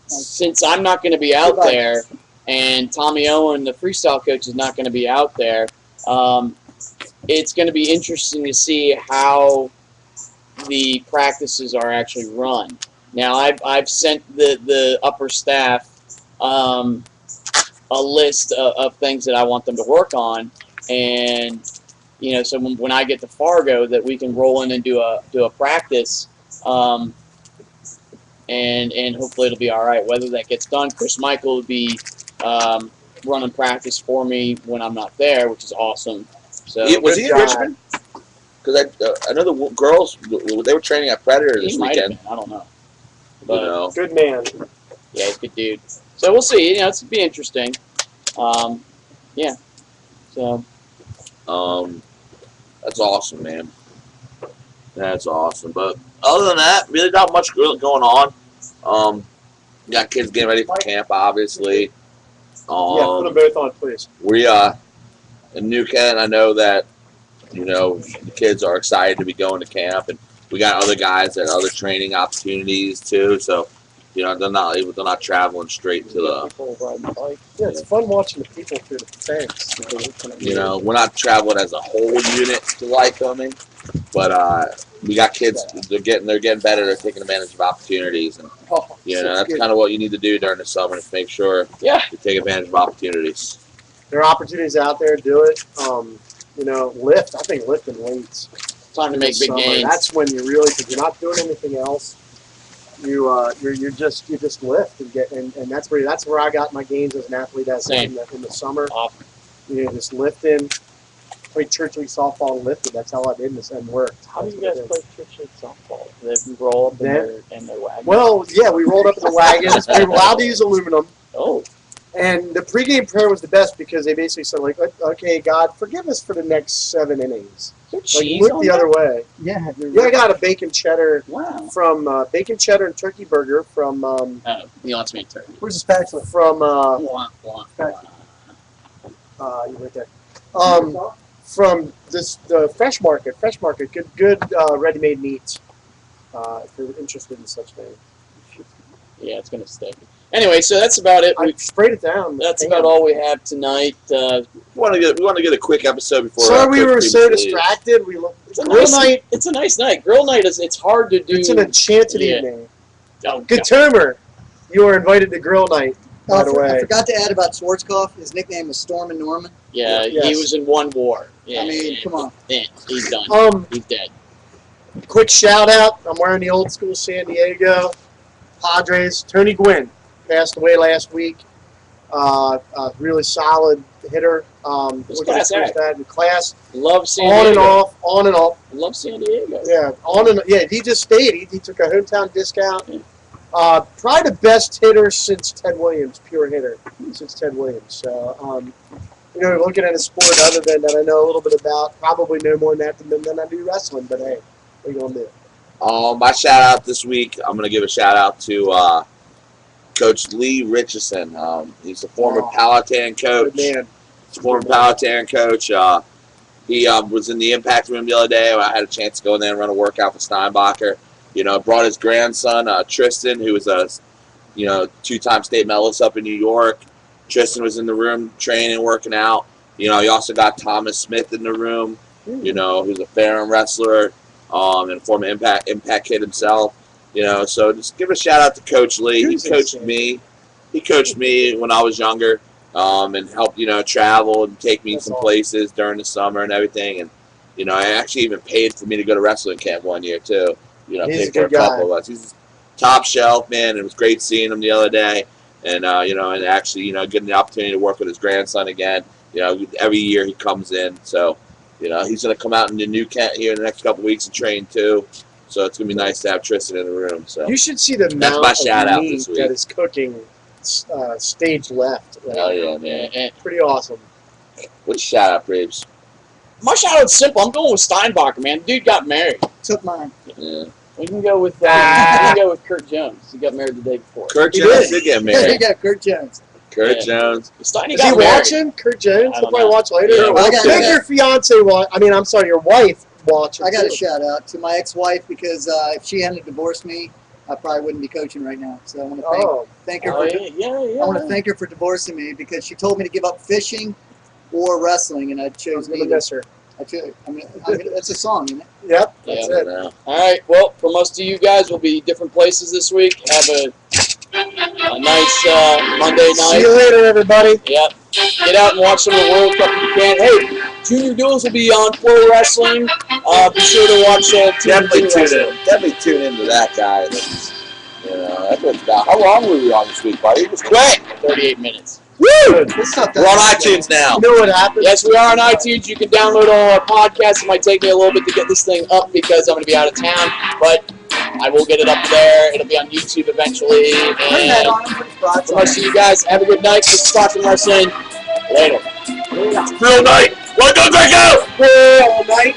Speaker 2: since I'm not going to be out there, and Tommy Owen, the freestyle coach, is not going to be out there, it's going to be interesting to see how the practices are actually run. Now, I've sent the upper staff a list of things that I want them to work on, and so when I get to Fargo, that we can roll in and do a practice, and hopefully it'll be all right. Whether that gets done, Chris Michael will be running practice for me when I'm not there, which is awesome. So
Speaker 1: was he in Richmond? Because I know the girls, they were training at Predator
Speaker 2: He
Speaker 1: this
Speaker 2: might have
Speaker 1: weekend.
Speaker 2: been. I don't know.
Speaker 1: You
Speaker 2: But
Speaker 1: know.
Speaker 3: Good man.
Speaker 2: yeah, he's a good dude. So we'll see. You know, it's be interesting. Yeah. So
Speaker 1: That's awesome, man. That's awesome. But other than that, really not much going on. You got kids getting ready for camp, obviously.
Speaker 3: Yeah, put them both on, please.
Speaker 1: We in New Kent, I know that the kids are excited to be going to camp, and we got other guys that other training opportunities too. So they're not traveling straight to the.
Speaker 2: people riding the bike.
Speaker 3: Yeah, it's fun watching the people through the fence.
Speaker 1: We're not traveling as a whole unit to Lycoming, but we got kids. They're getting better. They're taking advantage of opportunities, and that's kind of what you need to do during the summer is make sure you take advantage of opportunities.
Speaker 3: There are opportunities out there. Do it. Lift. I think lifting weights.
Speaker 2: Time to make big gains.
Speaker 3: That's when you really, because you're not doing anything else. You just lift and get, and that's where I got my gains as an athlete in the summer.
Speaker 2: Awesome.
Speaker 3: Just lifting. Played church league softball and lifted. That's how I did this and worked.
Speaker 2: How do you guys play church league softball? Do they roll up in their wagons?
Speaker 3: Well, yeah, we rolled up in the wagons. We were allowed to use aluminum.
Speaker 2: Oh.
Speaker 3: And the pregame prayer was the best because they basically said, like, okay, God, forgive us for the next 7 innings. Look the other way.
Speaker 4: Yeah.
Speaker 3: Yeah, I got a bacon cheddar
Speaker 2: Wow.
Speaker 3: bacon cheddar and turkey burger from.
Speaker 2: He wants me to turkey.
Speaker 4: Where's the spatula?
Speaker 3: From. You right there. From the fresh market. Fresh market. Good ready-made meats. If you're interested in such thing.
Speaker 2: Yeah, it's gonna stick. Anyway, so that's about it.
Speaker 3: I sprayed it down.
Speaker 2: That's about all we have tonight.
Speaker 1: We want to get a quick episode before.
Speaker 3: Sorry, we were so distracted.
Speaker 2: It's a nice night. Grill night it's hard to do.
Speaker 3: It's an enchanted evening.
Speaker 2: Oh,
Speaker 3: Good termer. You were invited to grill night. By the way,
Speaker 4: I forgot to add about Schwarzkopf. His nickname was Storm and Norman.
Speaker 2: Yeah,
Speaker 3: Yes.
Speaker 2: he was in one war. Yeah,
Speaker 4: I mean, come on.
Speaker 2: He's done. He's dead.
Speaker 3: Quick shout out. I'm wearing the old school San Diego Padres. Tony Gwynn passed away last week. Really solid hitter.
Speaker 2: Class act.
Speaker 3: In class.
Speaker 2: Love San Diego.
Speaker 3: On and off.
Speaker 2: Love San Diego.
Speaker 3: Yeah, he just stayed. He took a hometown discount.
Speaker 2: Yeah.
Speaker 3: Probably the best hitter since Ted Williams, pure hitter since Ted Williams. So, looking at a sport other than that I know a little bit about, probably know more than that than I do wrestling. But hey, what are you gonna do?
Speaker 1: My shout out this week, I'm gonna give a shout out to Coach Lee Richardson. He's a former Powhatan coach.
Speaker 3: Good man.
Speaker 1: He's a former Powhatan coach. He was in the impact room the other day. I had a chance to go in there and run a workout for Steinbacher. Brought his grandson, Tristan, who was a, 2-time state medalist up in New York. Tristan was in the room training, working out. He also got Thomas Smith in the room, who's a Ferrum wrestler, and a former impact kid himself. So just give a shout out to Coach Lee. He coached me. He coached me when I was younger, and helped, travel and take me some places during the summer and everything. And, I actually even paid for me to go to wrestling camp one year too. Paid for a couple of us. He's top shelf, man. It was great seeing him the other day. And, and actually, getting the opportunity to work with his grandson again. Every year he comes in. So, he's going to come out into New Kent here in the next couple of weeks and train too. So it's going to be nice to have Tristan in the room. So
Speaker 3: you should see the amount of meat that is cooking stage left.
Speaker 1: Oh, yeah, man.
Speaker 3: Pretty awesome.
Speaker 1: What's your shout out, Preebs?
Speaker 2: My shout out's simple. I'm going with Steinbacher, man. Dude got married.
Speaker 4: Took mine.
Speaker 1: Yeah.
Speaker 2: We can go with Kurt Jones. He got married the day before.
Speaker 1: Kurt Jones did get married.
Speaker 4: You got Kurt Jones.
Speaker 1: Kurt Jones.
Speaker 2: Steiny
Speaker 3: Is
Speaker 2: got
Speaker 3: he
Speaker 2: married.
Speaker 3: watching? Kurt Jones?
Speaker 2: I
Speaker 3: He'll
Speaker 2: don't
Speaker 3: probably
Speaker 2: know.
Speaker 3: watch later.
Speaker 2: Yeah,
Speaker 4: well, I got
Speaker 3: Make
Speaker 4: that.
Speaker 3: your fiance watch. Your wife watch.
Speaker 4: I got a shout out to my ex-wife because if she hadn't divorced me, I probably wouldn't be coaching right now. So I want to thank her.
Speaker 2: Oh,
Speaker 4: for,
Speaker 2: yeah.
Speaker 4: I want to thank her for divorcing me because she told me to give up fishing or wrestling, and I chose
Speaker 3: I'm gonna
Speaker 4: neither.
Speaker 3: miss her.
Speaker 4: That's a song, isn't it?
Speaker 3: Yep, that's it.
Speaker 1: Yeah.
Speaker 2: All right. Well, for most of you guys, we'll be different places this week. Have a nice Monday night.
Speaker 3: See you later, everybody.
Speaker 2: Yep. Get out and watch some of the World Cup if you can. Hey, Junior Duels will be on Pro Wrestling. Be sure to watch
Speaker 1: Definitely tune into that, guys. That's what it's about. How long were we on this week, buddy? It was quick.
Speaker 2: 38 minutes.
Speaker 1: Woo!
Speaker 4: This stuff
Speaker 1: We're on
Speaker 4: doesn't-
Speaker 1: iTunes now.
Speaker 3: You know what happened?
Speaker 2: Yes, we are on iTunes. You can download all our podcasts. It might take me a little bit to get this thing up because I'm going to be out of town, but I will get it up there. It'll be on YouTube eventually.
Speaker 4: Turn that
Speaker 2: And
Speaker 4: on. I'm pretty proud.
Speaker 2: for most of you guys, have a good night. This is Talkin Wrestling. Later.
Speaker 1: Real night. What go, Greco?
Speaker 3: All night.